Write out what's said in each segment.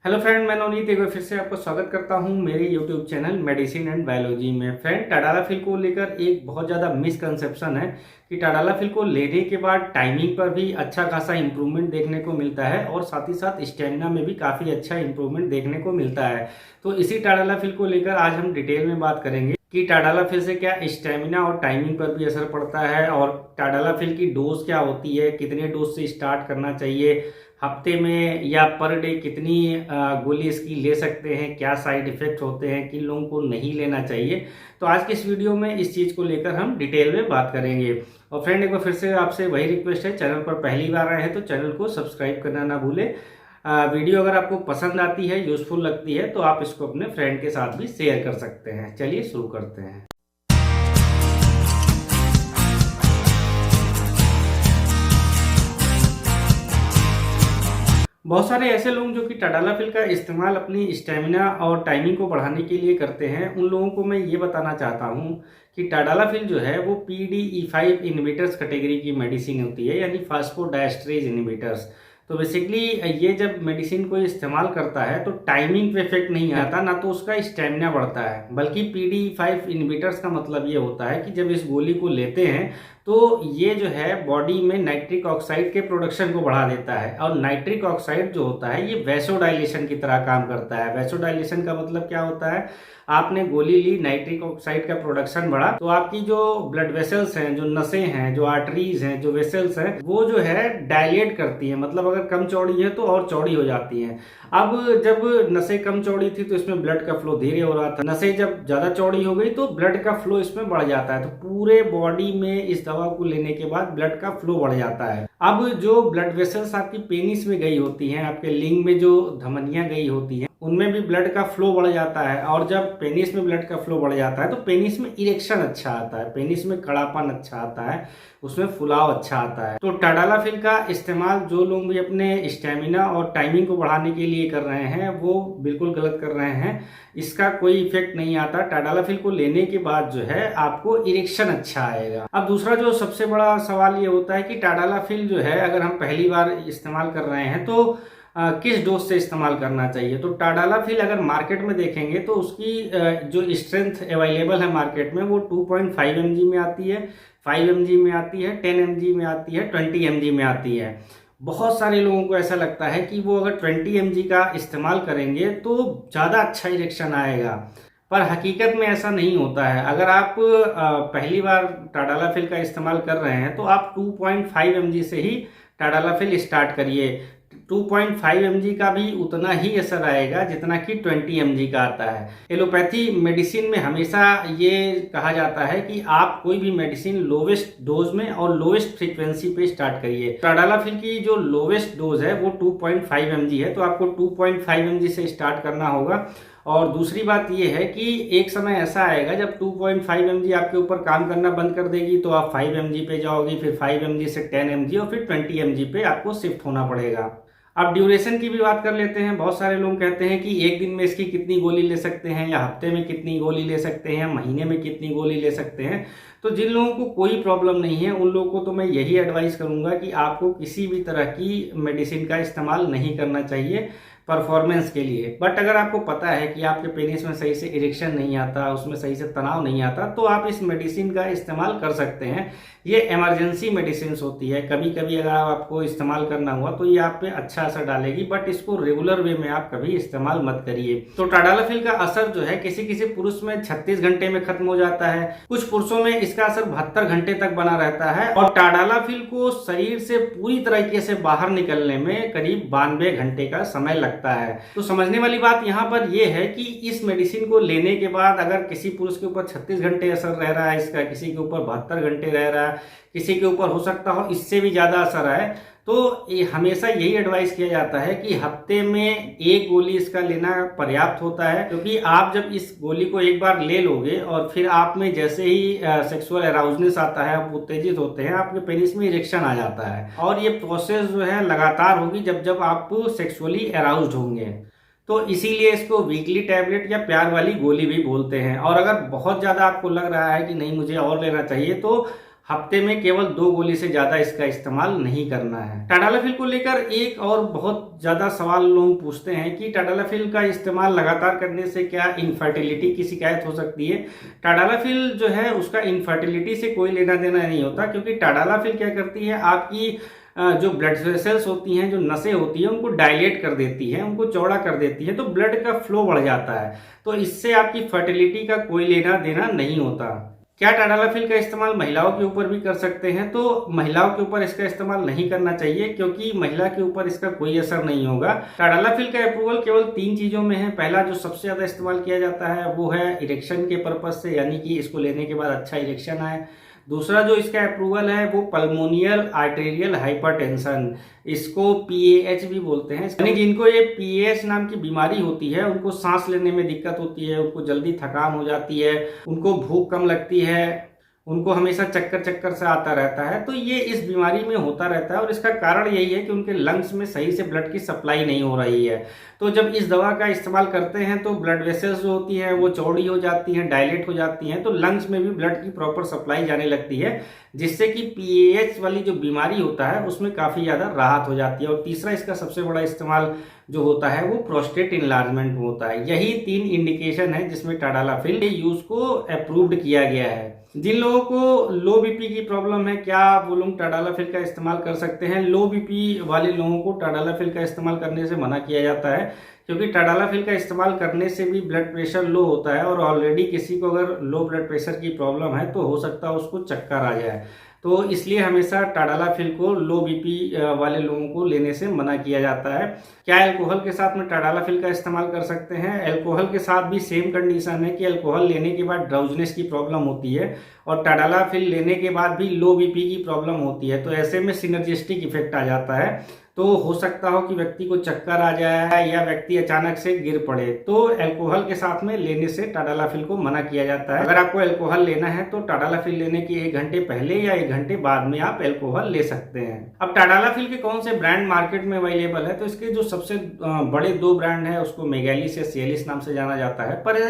Hello friend, मैं नवनीत एक बार फिर से आपको स्वागत करता हूं मेरे YouTube channel medicine and biology में। फ्रेंड, टाडालाफिल को लेकर एक बहुत ज़्यादा मिसकंसेप्शन है कि टाडालाफिल को लेने के बाद टाइमिंग पर भी अच्छा खासा इंप्रूवमेंट देखने को मिलता है और साथ ही साथ स्टेमिना में भी काफ़ी अच्छा इंप्रूवमेंट देखने को मिलता है। तो इसी टाडालाफिल को लेकर आज हम डिटेल में बात करेंगे कि टाडालाफिल से क्या स्टेमिना और टाइमिंग पर भी असर पड़ता है, और टाडालाफिल की डोज क्या होती है, कितने डोज से स्टार्ट करना चाहिए, हफ्ते में या पर डे कितनी गोली इसकी ले सकते हैं, क्या साइड इफेक्ट होते हैं, किन लोगों को नहीं लेना चाहिए। तो आज के इस वीडियो में इस चीज़ को लेकर हम डिटेल में बात करेंगे। और फ्रेंड, एक बार फिर से आपसे वही रिक्वेस्ट है, चैनल पर पहली बार आए हैं तो चैनल को सब्सक्राइब करना ना भूलें। वीडियो अगर आपको पसंद आती है, यूजफुल लगती है, तो आप इसको अपने फ्रेंड के साथ भी शेयर कर सकते हैं। चलिए शुरू करते हैं। बहुत सारे ऐसे लोग जो कि टाडालाफिल का इस्तेमाल अपनी स्टेमिना और टाइमिंग को बढ़ाने के लिए करते हैं, उन लोगों को मैं ये बताना चाहता हूँ कि टाडालाफिल जो है वो PDE5 इनहिबिटर्स कैटेगरी की मेडिसिन होती है, यानी फास्फोडाइस्ट्रेज इनहिबिटर्स। तो बेसिकली ये जब मेडिसिन को इस्तेमाल करता है तो टाइमिंग पे इफेक्ट नहीं आता, ना तो उसका स्टेमिना बढ़ता है, बल्कि PDE5 इनहिबिटर्स का मतलब ये होता है कि जब इस गोली को लेते हैं तो ये जो है बॉडी में नाइट्रिक ऑक्साइड के प्रोडक्शन को बढ़ा देता है। और नाइट्रिक ऑक्साइड जो होता है ये वैसोडाइलेशन की तरह काम करता है। वैसोडाइलेशन का मतलब क्या होता है, आपने गोली ली, नाइट्रिक ऑक्साइड का प्रोडक्शन बढ़ा, तो आपकी जो ब्लड वेसल्स हैं, जो नसें हैं, जो आर्टरीज हैं, जो वेसल्स हैं, वो जो है डायलेट करती हैं। मतलब अगर कम चौड़ी है तो और चौड़ी हो जाती हैं। अब जब नसें कम चौड़ी थी तो इसमें ब्लड का फ्लो धीरे हो रहा था, नसें जब ज्यादा चौड़ी हो गई तो ब्लड का फ्लो इसमें बढ़ जाता है। तो पूरे बॉडी में इस दवा को लेने के बाद ब्लड का फ्लो बढ़ जाता है। अब जो ब्लड वेसल्स आपकी पेनिस में गई होती हैं, आपके लिंग में जो धमनियां गई होती हैं, उनमें भी ब्लड का फ्लो बढ़ जाता है। और जब पेनिस में ब्लड का फ्लो बढ़ जाता है तो पेनिस में इरेक्शन अच्छा आता है, पेनिस में कड़ापन अच्छा आता है, उसमें फुलाव अच्छा आता है। तो टाडालाफिल का इस्तेमाल जो लोग भी अपने स्टेमिना और टाइमिंग को बढ़ाने के लिए कर रहे हैं वो बिल्कुल गलत कर रहे हैं। इसका कोई इफेक्ट नहीं आता। टाडालाफिल को लेने के बाद जो है आपको इरेक्शन अच्छा आएगा। अब दूसरा जो सबसे बड़ा सवाल ये होता है कि टाडालाफिल जो है अगर हम पहली बार इस्तेमाल कर रहे हैं तो किस डोज से इस्तेमाल करना चाहिए। तो टाडालाफिल अगर मार्केट में देखेंगे तो उसकी जो स्ट्रेंथ अवेलेबल है मार्केट में वो 2.5 mg में आती है, 5 mg में आती है, 10 mg में आती है, 20 mg में आती है। बहुत सारे लोगों को ऐसा लगता है कि वो अगर 20 mg का इस्तेमाल करेंगे तो ज़्यादा अच्छा इरेक्शन आएगा, पर हकीकत में ऐसा नहीं होता है। अगर आप पहली बार टाडालाफिल का इस्तेमाल कर रहे हैं तो आप 2.5 mg से ही टाडालाफिल स्टार्ट करिए। 2.5 mg का भी उतना ही असर आएगा जितना कि 20 mg का आता है। एलोपैथी मेडिसिन में हमेशा ये कहा जाता है कि आप कोई भी मेडिसिन लोवेस्ट डोज में और लोवेस्ट फ्रीक्वेंसी पे स्टार्ट करिए। टाडालाफिल की जो लोवेस्ट डोज है वो 2.5 mg है, तो आपको 2.5 mg से स्टार्ट करना होगा। और दूसरी बात यह है कि एक समय ऐसा आएगा जब 2.5 mg आपके ऊपर काम करना बंद कर देगी तो आप 5 mg पे जाओगे, फिर 5 mg से 10 mg और फिर 20 mg पे आपको शिफ्ट होना पड़ेगा। अब ड्यूरेशन की भी बात कर लेते हैं। बहुत सारे लोग कहते हैं कि एक दिन में इसकी कितनी गोली ले सकते हैं, या हफ्ते में कितनी गोली ले सकते हैं, महीने में कितनी गोली ले सकते हैं। तो जिन लोगों को कोई प्रॉब्लम नहीं है उन लोगों को तो मैं यही एडवाइस करूंगा कि आपको किसी भी तरह की मेडिसिन का इस्तेमाल नहीं करना चाहिए परफॉर्मेंस के लिए। बट अगर आपको पता है कि आपके पेनिस में सही से इरेक्शन नहीं आता, उसमें सही से तनाव नहीं आता, तो आप इस मेडिसिन का इस्तेमाल कर सकते हैं। ये इमरजेंसी मेडिसिन होती है, कभी कभी अगर आपको इस्तेमाल करना हुआ तो ये आप पे अच्छा असर डालेगी, बट इसको रेगुलर वे में आप कभी इस्तेमाल मत करिए। तो टाडालाफिल का असर जो है किसी किसी पुरुष में 36 घंटे में खत्म हो जाता है, कुछ पुरुषों में इसका असर 72 घंटे तक बना रहता है, और टाडालाफिल को शरीर से पूरी तरीके से बाहर निकलने में करीब 92 घंटे का समय लगता है। तो समझने वाली बात यहाँ पर यह है कि इस मेडिसिन को लेने के बाद अगर किसी पुरुष के ऊपर 36 घंटे असर रह रहा है इसका, किसी के ऊपर 72 घंटे रह रहा है, किसी के ऊपर हो सकता हो इससे भी ज्यादा असर आए, तो ये हमेशा यही एडवाइस किया जाता है कि हफ्ते में एक गोली इसका लेना पर्याप्त होता है। क्योंकि आप जब इस गोली को एक बार ले लोगे और फिर आप में जैसे ही सेक्सुअल अराउजनेस आता है, आप उत्तेजित होते हैं, आपके पेनिस में इरेक्शन आ जाता है, और ये प्रोसेस जो है लगातार होगी जब जब आप सेक्सुअली अराउज्ड होंगे। तो इसीलिए इसको वीकली टैबलेट या प्यार वाली गोली भी बोलते हैं। और अगर बहुत ज्यादा आपको लग रहा है कि नहीं मुझे और लेना चाहिए, तो हफ्ते में केवल 2 गोली से ज़्यादा इसका इस्तेमाल नहीं करना है। टाडालाफिल को लेकर एक और बहुत ज़्यादा सवाल लोग पूछते हैं कि टाडालाफिल का इस्तेमाल लगातार करने से क्या इनफर्टिलिटी की शिकायत हो सकती है। टाडालाफिल जो है उसका इनफर्टिलिटी से कोई लेना देना नहीं होता, क्योंकि टाडालाफिल क्या करती है, आपकी जो ब्लड वेसल्स होती हैं, जो नसें होती हैं, उनको डायलेट कर देती है, उनको चौड़ा कर देती है, तो ब्लड का फ्लो बढ़ जाता है। तो इससे आपकी फर्टिलिटी का कोई लेना देना नहीं होता। क्या टाडालाफिल का इस्तेमाल महिलाओं के ऊपर भी कर सकते हैं? तो महिलाओं के ऊपर इसका इस्तेमाल नहीं करना चाहिए, क्योंकि महिला के ऊपर इसका कोई असर नहीं होगा। टाडालाफिल का अप्रूवल केवल 3 चीजों में है। पहला जो सबसे ज्यादा इस्तेमाल किया जाता है वो है इरेक्शन के पर्पज से, यानी कि इसको लेने के बाद अच्छा इरेक्शन आए। दूसरा जो इसका अप्रूवल है वो पल्मोनियल आर्टेरियल हाइपरटेंशन, इसको पीएएच भी बोलते हैं। यानी जिनको ये पीएएच नाम की बीमारी होती है, उनको सांस लेने में दिक्कत होती है, उनको जल्दी थकान हो जाती है, उनको भूख कम लगती है, उनको हमेशा चक्कर चक्कर से आता रहता है। तो ये इस बीमारी में होता रहता है और इसका कारण यही है कि उनके लंग्स में सही से ब्लड की सप्लाई नहीं हो रही है। तो जब इस दवा का इस्तेमाल करते हैं तो ब्लड वेसल्स जो होती है वो चौड़ी हो जाती हैं, डायलेट हो जाती हैं, तो लंग्स में भी ब्लड की प्रॉपर सप्लाई जाने लगती है, जिससे कि पीएएच वाली जो बीमारी होता है उसमें काफ़ी ज़्यादा राहत हो जाती है। और तीसरा इसका सबसे बड़ा इस्तेमाल जो होता है वो प्रोस्टेट इनलार्जमेंट में होता है। यही 3 इंडिकेशन है जिसमें टाडालाफिल के यूज को अप्रूव्ड किया गया है। जिन लोगों को लो बीपी की प्रॉब्लम है, क्या वो लोग टाडालाफिल का इस्तेमाल कर सकते हैं? लो बीपी वाले लोगों को टाडालाफिल का इस्तेमाल करने से मना किया जाता है, क्योंकि टाडालाफिल का इस्तेमाल करने से भी ब्लड प्रेशर लो होता है, और ऑलरेडी किसी को अगर लो ब्लड प्रेशर की प्रॉब्लम है तो हो सकता है उसको चक्कर आ जाए। तो इसलिए हमेशा टाडालाफिल को लो बीपी वाले लोगों को लेने से मना किया जाता है। क्या अल्कोहल के साथ में टाडालाफिल का इस्तेमाल कर सकते हैं? अल्कोहल के साथ भी सेम कंडीशन है कि अल्कोहल लेने के बाद ड्राउजनेस की प्रॉब्लम होती है, और टाडालाफिल लेने के बाद भी लो बीपी की प्रॉब्लम होती है। तो ऐसे में सिनर्जिस्टिक इफेक्ट आ जाता है, तो हो सकता हो कि व्यक्ति को चक्कर आ जाए या व्यक्ति अचानक से गिर पड़े। तो अल्कोहल के साथ में लेने से टाडालाफिल को मना किया जाता है। अगर आपको अल्कोहल लेना है तो टाडालाफिल लेने के 1 घंटे पहले या 1 घंटे बाद में आप अल्कोहल ले सकते हैं। अब टाडालाफिल के कौन से ब्रांड मार्केट में अवेलेबल है? तो इसके जो सबसे बड़े 2 ब्रांड है, उसको मेगालिस या सिएलिस नाम से जाना जाता है, पर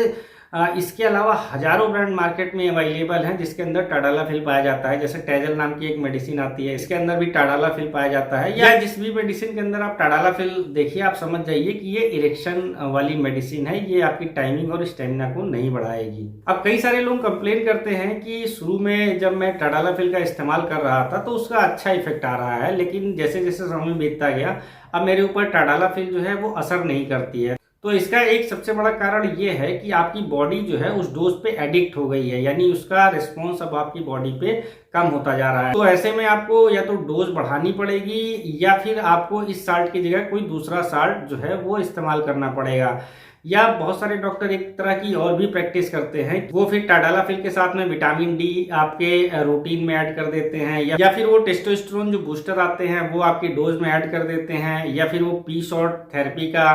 इसके अलावा हजारों ब्रांड मार्केट में अवेलेबल हैं जिसके अंदर टाडालाफिल पाया जाता है। जैसे टेजल नाम की एक मेडिसिन आती है, इसके अंदर भी टाडालाफिल पाया जाता है। या जिस भी मेडिसिन के अंदर आप टाडालाफिल देखिए, आप समझ जाइए कि ये इरेक्शन वाली मेडिसिन है, ये आपकी टाइमिंग और स्टेमिना को नहीं बढ़ाएगी। अब कई सारे लोग कंप्लेन करते हैं कि शुरू में जब मैं टाडालाफिल का इस्तेमाल कर रहा था तो उसका अच्छा इफेक्ट आ रहा है, लेकिन जैसे जैसे समय बीतता गया अब मेरे ऊपर टाडालाफिल जो है वो असर नहीं करती है। तो इसका एक सबसे बड़ा कारण ये है कि आपकी बॉडी जो है उस डोज पे एडिक्ट हो गई है, यानी उसका रिस्पॉन्स अब आपकी बॉडी पे कम होता जा रहा है। तो ऐसे में आपको या तो डोज बढ़ानी पड़ेगी या फिर आपको इस साल्ट की जगह कोई दूसरा साल्ट जो है वो इस्तेमाल करना पड़ेगा। या बहुत सारे डॉक्टर एक तरह की और भी प्रैक्टिस करते हैं, वो फिर टाडालाफिल के साथ में विटामिन डी आपके रूटीन में ऐड कर देते हैं, या फिर वो टेस्टोस्टेरोन जो बूस्टर आते हैं वो आपकी डोज में ऐड कर देते हैं, या फिर वो पी शॉट थेरेपी का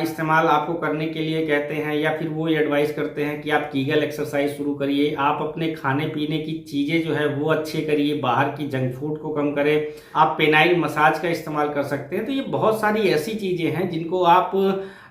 इस्तेमाल आपको करने के लिए कहते हैं, या फिर वो एडवाइस करते हैं कि आप कीगल एक्सरसाइज शुरू करिए, आप अपने खाने पीने की चीज़ें जो है वो अच्छे करिए, बाहर की जंक फूड को कम करें, आप पेनाइल मसाज का इस्तेमाल कर सकते हैं। तो ये बहुत सारी ऐसी चीज़ें हैं जिनको आप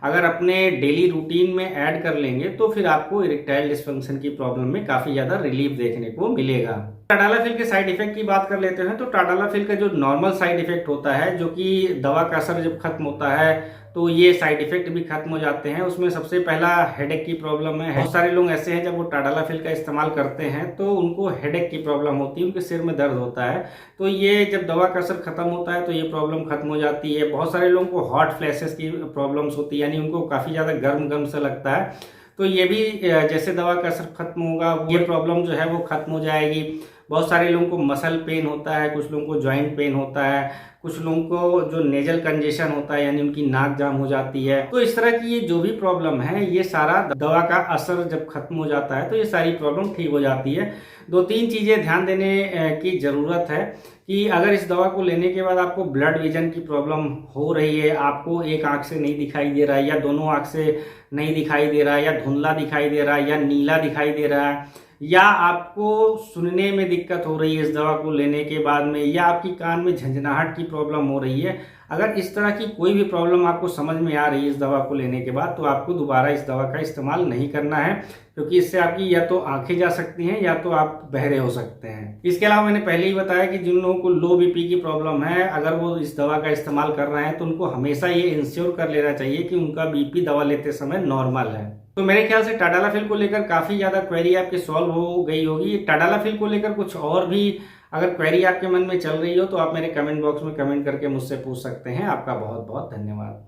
अगर अपने डेली रूटीन में ऐड कर लेंगे तो फिर आपको इरेक्टाइल डिस्फंक्शन की प्रॉब्लम में काफ़ी ज़्यादा रिलीफ देखने को मिलेगा। टाडालाफिल के साइड इफेक्ट की बात कर लेते हैं। तो टाडालाफिल का जो नॉर्मल साइड इफेक्ट होता है, जो कि दवा का असर जब खत्म होता है तो ये साइड इफेक्ट भी खत्म हो जाते हैं। उसमें सबसे पहला हेडेक की प्रॉब्लम है। बहुत सारे लोग ऐसे हैं जब वो टाडालाफिल का इस्तेमाल करते हैं तो उनको हेडेक की प्रॉब्लम होती है, उनके सिर में दर्द होता है। तो ये जब दवा का असर खत्म होता है तो ये प्रॉब्लम खत्म हो जाती है। बहुत सारे लोगों को हॉट फ्लैशेस की प्रॉब्लम्स होती है, यानी उनको काफ़ी ज़्यादा गर्म गर्म सा लगता है। तो ये भी जैसे दवा का असर खत्म होगा ये प्रॉब्लम जो है वो खत्म हो जाएगी। बहुत सारे लोगों को मसल पेन होता है, कुछ लोगों को जॉइंट पेन होता है, कुछ लोगों को जो नेजल कंजेशन होता है यानी उनकी नाक जाम हो जाती है। तो इस तरह की ये जो भी प्रॉब्लम है ये सारा दवा का असर जब खत्म हो जाता है तो ये सारी प्रॉब्लम ठीक हो जाती है। 2-3 चीज़ें ध्यान देने की ज़रूरत है कि अगर इस दवा को लेने के बाद आपको ब्लड विजन की प्रॉब्लम हो रही है, आपको एक आंख से नहीं दिखाई दे रहा है या दोनों आंख से नहीं दिखाई दे रहा है या धुंधला दिखाई दे रहा है या नीला दिखाई दे रहा है, या आपको सुनने में दिक्कत हो रही है इस दवा को लेने के बाद में, या आपकी कान में झंझनाहट की प्रॉब्लम हो रही है, अगर इस तरह की कोई भी प्रॉब्लम आपको समझ में आ रही है इस दवा को लेने के बाद, तो आपको दोबारा इस दवा का इस्तेमाल नहीं करना है, क्योंकि इससे आपकी या तो आंखें जा सकती हैं या तो आप बहरे हो सकते हैं। इसके अलावा मैंने पहले ही बताया कि जिन लोगों को लो बीपी की प्रॉब्लम है, अगर वो इस दवा का इस्तेमाल कर रहे हैं तो उनको हमेशा ये इंश्योर कर लेना चाहिए कि उनका बीपी दवा लेते समय नॉर्मल है। तो मेरे ख्याल से टाडालाफिल को लेकर काफी ज्यादा क्वेरी आपकी सॉल्व हो गई होगी। टाडालाफिल को लेकर कुछ और भी अगर क्वेरी आपके मन में चल रही हो तो आप मेरे कमेंट बॉक्स में कमेंट करके मुझसे पूछ सकते हैं। आपका बहुत बहुत धन्यवाद।